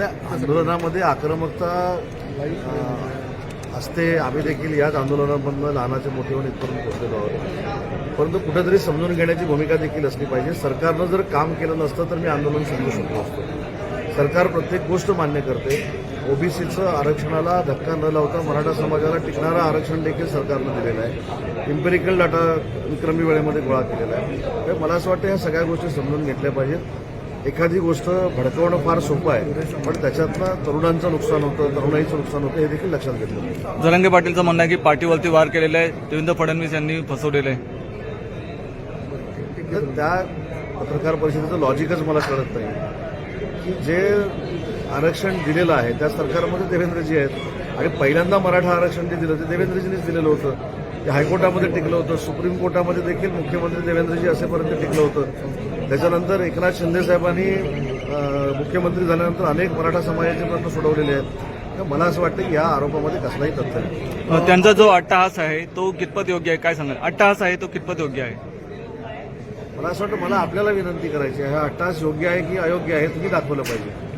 आंदोलनामध्ये आक्रमकता असते. आम्ही देखील याच आंदोलनामधनं लहानाचे मोठे होऊन इथपर्यंत पोहोचलेलो आहोत. परंतु कुठेतरी समजून घेण्याची भूमिका देखील असली पाहिजे. सरकारनं जर काम केलं नसतं तर मी आंदोलन समजू शकलो असतो. सरकार प्रत्येक गोष्ट मान्य करते. ओबीसीचं आरक्षणाला धक्का न लावता मराठा समाजाला टिकणारं आरक्षण देखील सरकारनं दिलेलं आहे. इम्पेरिकल डाटा विक्रमी वेळेमध्ये गोळा केलेला आहे. तर मला असं वाटतं ह्या सगळ्या गोष्टी समजून घेतल्या पाहिजेत. एखादी गोष्ट भडकवणं फार सोपं आहे, पण त्याच्यातनं तरुणांचं नुकसान होतं, तरुणाईचं नुकसान होतं, हे देखील लक्षात घेतलं पाहिजे. जरांगे पाटीलचं म्हणणं आहे की पार्टीवरती वार केलेला आहे, देवेंद्र फडणवीस यांनी फसवलेलं आहे. तर त्या पत्रकार परिषदेचं लॉजिकच मला कळत नाही की जे आरक्षण दिलेलं आहे त्या सरकारमध्ये देवेंद्रजी आहेत आणि पहिल्यांदा मराठा आरक्षण जे दिलं ते देवेंद्रजींनीच दिलेलं होतं. ते हायकोर्टामध्ये टिकलं होतं, सुप्रीम कोर्टामध्ये देखील मुख्यमंत्री देवेंद्रजी असेपर्यंत टिकलं होतं. त्याच्यानंतर एकनाथ शिंदे साहेबांनी मुख्यमंत्री झाल्यानंतर अनेक मराठा समाजाचे प्रश्न सोडवलेले आहेत. तर मला असं वाटतं की या आरोपामध्ये कसलाही तथ्य नाही. त्यांचा जो अट्टहास आहे तो कितपत योग्य आहे, काय सांगाल? अट्टहास आहे तो कितपत योग्य आहे? मला असं वाटतं मला आपल्याला विनंती करायची आहे, हा अट्टहास योग्य आहे की अयोग्य आहे तुम्ही दाखवलं पाहिजे.